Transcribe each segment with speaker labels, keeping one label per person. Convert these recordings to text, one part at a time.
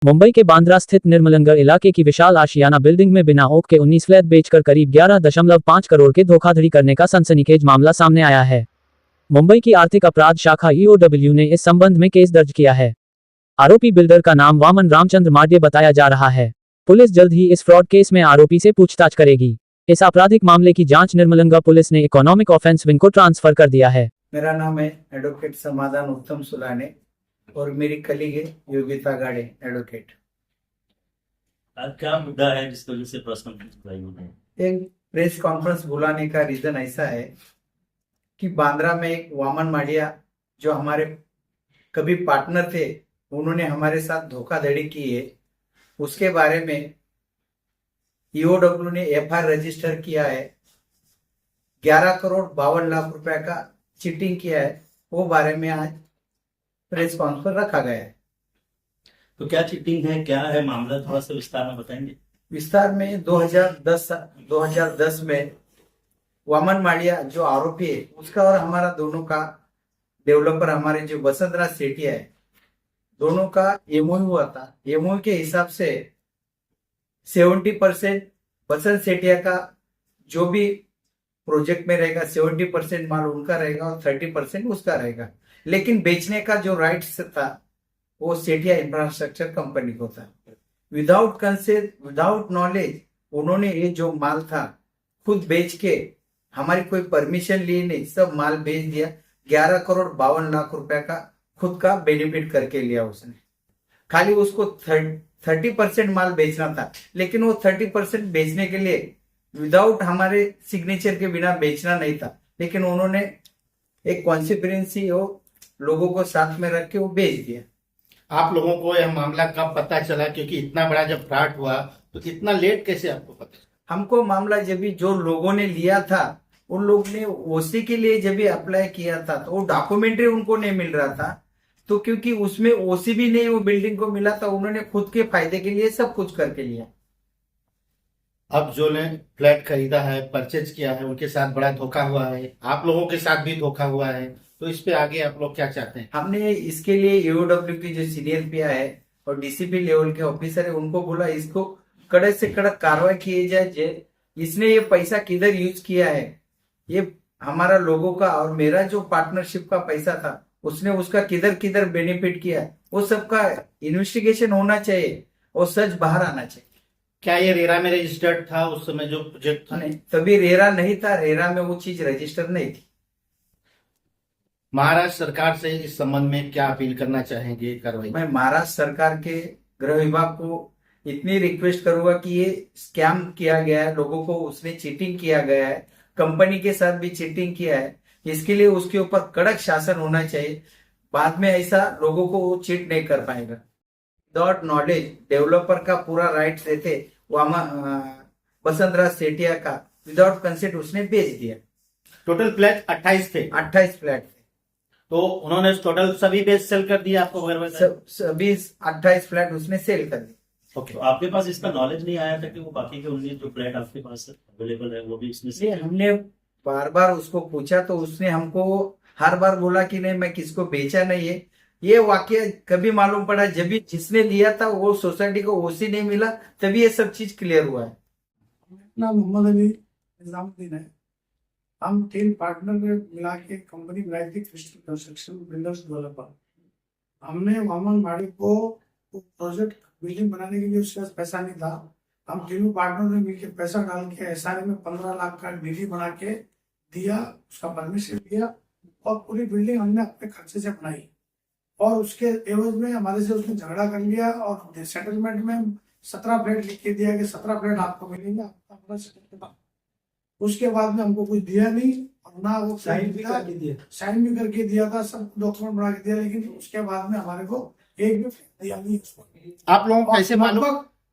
Speaker 1: मुंबई के बांद्रा स्थित निर्मलनगर इलाके की विशाल आशियाना बिल्डिंग में बिना ओक के 19 फ्लैट बेचकर करीब 11.5 करोड़ के धोखाधड़ी करने का सनसनीखेज मामला सामने आया है। मुंबई की आर्थिक अपराध शाखा ईओडब्ल्यू ने इस संबंध में केस दर्ज किया है। आरोपी बिल्डर का नाम वामन रामचंद्र माड्य बताया जा रहा है। पुलिस जल्द ही इस फ्रॉड केस में आरोपी से पूछताछ करेगी। इस आपराधिक मामले की जांच निर्मलनगर पुलिस ने इकोनॉमिक ऑफेंस विंग को ट्रांसफर कर दिया है।
Speaker 2: मेरा नाम है एडवोकेट समाधान उत्तम सुलाने और मेरी कलीग है योगिता गाड़े एडवोकेट।
Speaker 3: आज क्या मुद्दा है जिस वजह से प्रेस कॉन्फ्रेंस बुलाई है?
Speaker 2: एक प्रेस कॉन्फ्रेंस बुलाने का रीजन ऐसा है कि बांद्रा में एक वामन माडिया जो हमारे कभी पार्टनर थे, उन्होंने हमारे साथ धोखाधड़ी की है। उसके बारे में ईओडब्ल्यू ने एफआईआर रजिस्टर किया है। 11 करोड़ 52 लाख रुपए का चीटिंग किया है, वो बारे में आज प्रेस कॉन्फ्रेंस रखा गया है।
Speaker 3: तो क्या चीटिंग है, क्या है मामला, थोड़ा सा विस्तार में बताएंगे?
Speaker 2: विस्तार में 2010 में वामन माडिया जो आरोपी है, उसका और हमारा दोनों का डेवलपर हमारे जो वसंतराज सेठिया है, दोनों का एमओयू हुआ था। एमओयू के हिसाब से 70% वसंत सेठिया का जो भी प्रोजेक्ट में रहेगा 70% माल उनका रहेगा और 30% उसका रहेगा। लेकिन बेचने का जो राइट्स था वो सेठिया इंफ्रास्ट्रक्चर कंपनी को था। विदाउट कंसेंट, विदाउट नॉलेज उन्होंने ये जो माल था खुद बेच के, हमारी कोई परमिशन ली नहीं, सब माल बेच दिया। 11 करोड़ 52 लाख रुपए का खुद का बेनिफिट करके लिया उसने। खाली उसको 30% माल बेचना था, लेकिन वो 30% बेचने के लिए विदाउट हमारे सिग्नेचर के बिना बेचना नहीं था। लेकिन उन्होंने एक कॉन्सिक्वेंसी वो लोगों को साथ में रख के वो बेच दिया।
Speaker 4: आप लोगों को यह मामला कब पता चला? क्योंकि इतना बड़ा जब फ्रॉड हुआ तो इतना लेट कैसे आपको पता?
Speaker 2: हमको मामला जब भी जो लोगों ने लिया था, उन लोग ने ओसी के लिए जब भी अप्लाई किया था तो वो डॉक्यूमेंट्री उनको नहीं मिल रहा था। तो क्योंकि उसमें ओसी भी नहीं वो बिल्डिंग को मिला था, उन्होंने खुद के फायदे के लिए सब कुछ करके लिया।
Speaker 4: अब जो ने फ्लैट खरीदा है, परचेज किया है, उनके साथ बड़ा धोखा हुआ है, आप लोगों के साथ भी धोखा हुआ है, तो इस पे आगे आप लोग क्या चाहते हैं?
Speaker 2: हमने इसके लिए ईओडब्ल्यू की जो सीनियर पीआ है और डीसीपी लेवल के ऑफिसर है, उनको बोला इसको कड़क से कड़क कार्रवाई की जाए। इसने ये पैसा किधर यूज किया है, ये हमारा लोगों का और मेरा जो पार्टनरशिप का पैसा था, उसने उसका किधर किधर बेनिफिट किया, वो सबका इन्वेस्टिगेशन होना चाहिए और सच बाहर आना चाहिए।
Speaker 4: क्या ये रेरा में रजिस्टर्ड था उस समय जो प्रोजेक्ट था?
Speaker 2: नहीं, तभी रेरा नहीं था, रेरा में वो चीज रजिस्टर नहीं थी।
Speaker 4: महाराष्ट्र सरकार से इस संबंध में क्या अपील करना चाहेंगे कार्रवाई?
Speaker 2: मैं महाराष्ट्र सरकार के गृह विभाग को इतनी रिक्वेस्ट करूंगा कि ये स्कैम किया गया है, लोगों को उसने चीटिंग किया गया है, कंपनी के साथ भी चीटिंग किया है। इसके लिए उसके ऊपर कड़क शासन होना चाहिए। बाद में ऐसा लोगों को वो चीट नहीं कर पाएगा। विदाउट नॉलेज डेवलपर का पूरा राइट देते वसंतराज सेठिया का विदाउट कंसेंट उसने बेच दिया।
Speaker 4: टोटल फ्लैट 28 थे।
Speaker 2: 28 फ्लैट थे,
Speaker 4: तो उन्होंने टोटल सभी बेच सेल कर दिया आपको?
Speaker 2: सभी 28 फ्लैट उसने सेल कर दिए।
Speaker 4: ओके।
Speaker 3: तो आपके पास इसका नॉलेज नहीं आया था कि वो बाकी के 19 जो फ्लैट आपके पास अवेलेबल है वो भी इसमें से?
Speaker 2: हमने बार बार उसको पूछा तो उसने हमको हर बार बोला कि नहीं, मैं किसको बेचा नहीं है। ये वाकया कभी मालूम पड़ा जब भी जिसने लिया था वो सोसाइटी को ओसी नहीं मिला, तभी ये सब चीज क्लियर हुआ है।
Speaker 5: अपना मोहम्मद अली निजामुद्दीन है। हम 3 पार्टनर ने मिला के कंपनी बनाई थी क्रिस्टल कंस्ट्रक्शन बिल्डर्स डेवलपर। हमने वामन माड़ी को प्रोजेक्ट बिल्डिंग बनाने के लिए उसके पास पैसा नहीं था। हम तीनों पार्टनर ने मिलकर पैसा डाल के एसआरए में 15 लाख का निधि बना के दिया, उसका परमिशन दिया और पूरी बिल्डिंग हमने अपने खर्चे से बनाई। और उसके एवज में हमारे से उसने झगड़ा कर लिया और सेटलमेंट में 17 फ्लैट लिख के दिया कि 17 फ्लैट आपको मिलेंगे, आपका सेटलमेंट। उसके बाद में हमको कुछ दिया नहीं और ना वो साइन भी करके दिया था, सब डॉक्यूमेंट बना के दिया, लेकिन उसके बाद में हमारे को एक भी दिया नहीं उसको।
Speaker 4: आप लोगों को कैसे मालूम?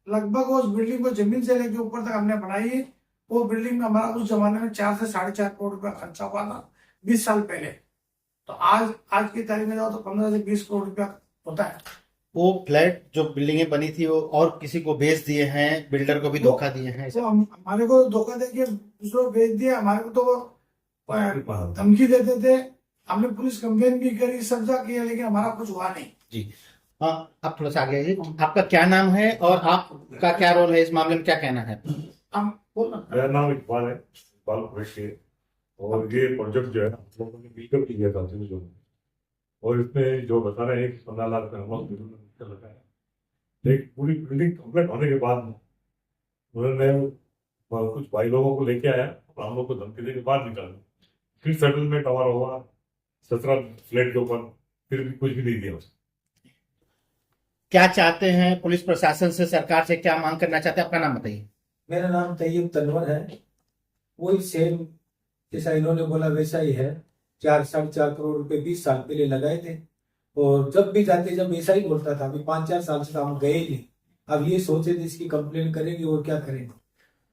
Speaker 5: लगभग उस बिल्डिंग को जमीन से लेके ऊपर तक हमने बनाई है। वो बिल्डिंग में हमारा उस जमाने में 4 से 4.5 करोड़ रुपया खर्चा हुआ था 20 साल पहले। तो आज की तारीख में जाओ तो 15 से 20 करोड़ रुपया होता है।
Speaker 4: वो फ्लैट जो बिल्डिंगें बनी थी वो और किसी को बेच दिए हैं, बिल्डर को भी धोखा दिए हैं?
Speaker 5: तो हमारे को धोखा देके दूसरों को बेच दिया। हमारे को तो धमकी देते थे, हमने पुलिस कंप्लेन भी करी, सब किया, लेकिन हमारा कुछ हुआ नहीं।
Speaker 4: जी। आप थोड़ा सा आगे आइए। आपका क्या नाम है और आपका क्या रोल है इस मामले में, क्या कहना है?
Speaker 5: हम बोल रहे
Speaker 6: मेरा नाम इकबाल है, इकबाल कुरैशी है। और ये प्रोजेक्ट जो है हम लोगों ने मिलकर किया था जो, और इसमें जो बता रहे हैं कि 15 लाख का अमाउंट लगा है। एक पूरी बिल्डिंग कंप्लीट होने के बाद उन्होंने कुछ भाई लोगों को लेके आया और हम लोग को धमकी देके बाहर निकाला। फिर सेटलमेंट हमारा हुआ 17 फ्लैट के ऊपर, फिर भी कुछ भी नहीं दिया उसने।
Speaker 4: क्या चाहते हैं पुलिस प्रशासन से, सरकार से क्या मांग करना चाहते हैं? अपना नाम बताइए।
Speaker 7: मेरा नाम तैयब तनवर है। वही सेम जैसा इन्होंने बोला वैसा ही है। 4-4.5 करोड़ रुपए 20 साल पहले लगाए थे, और जब भी जाते जब ऐसा ही बोलता था। अभी 5-4 साल से हम गए ही नहीं। अब ये सोचे थे इसकी कंप्लेन करेंगे और क्या करेंगे।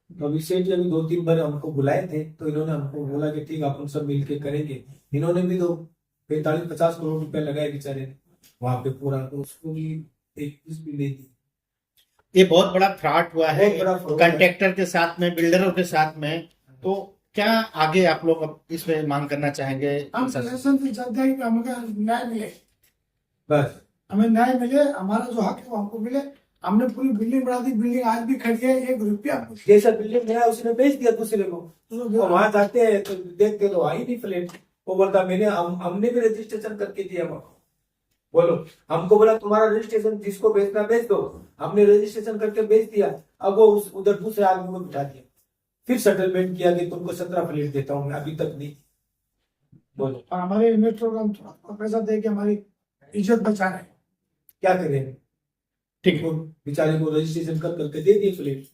Speaker 7: तो अभी सेठ जब 2-3 बार हमको बुलाए थे तो इन्होंने हमको बोला कि ठीक अपन सब मिलके करेंगे। इन्होंने भी तो 45-50 करोड़ रुपए लगाए बेचारे ने वहां पे पूरा, तो उसको भी एक कुछ भी नहीं दी।
Speaker 4: ये बहुत बड़ा फ्रॉड हुआ है
Speaker 7: बहुत बड़ा fraud है।
Speaker 4: कंट्रैक्टर के साथ में, बिल्डरों के साथ में। तो क्या आगे आप लोग अब इसमें मांग करना चाहेंगे?
Speaker 5: हम प्रशासन से चाहते हैं कि हमें न्याय मिले,
Speaker 7: बस
Speaker 5: हमें न्याय मिले, हमारा जो हक है वो हमको मिले। हमने पूरी बिल्डिंग बना दी, बिल्डिंग आज भी खड़ी है, 1 रुपया
Speaker 7: जैसा बिल्डिंग है उसने बेच दिया दूसरे को।
Speaker 5: तो
Speaker 7: और वहां जाते हैं तो देखते तो आई नहीं फ्लैट। वो बोलता हमने भी रजिस्ट्रेशन करके दिया वहाँ। बोलो, हमको बोला तुम्हारा रजिस्ट्रेशन जिसको बेचना बेच दो, हमने रजिस्ट्रेशन करके बेच दिया। अब वो उधर दूसरे आदमी को बिठा दिया, फिर सेटलमेंट किया कि तुमको 17 फ्लैट देता हूँ मैं, अभी तक नहीं। बोलो
Speaker 5: और हमारे इन्वेस्टर को हम थोड़ा पैसा दे के हमारी इज्जत बचा रहे हैं।
Speaker 7: क्या करें।
Speaker 4: ठीक
Speaker 7: बेचारे को रजिस्ट्रेशन कर करके दे दिए फ्लैट।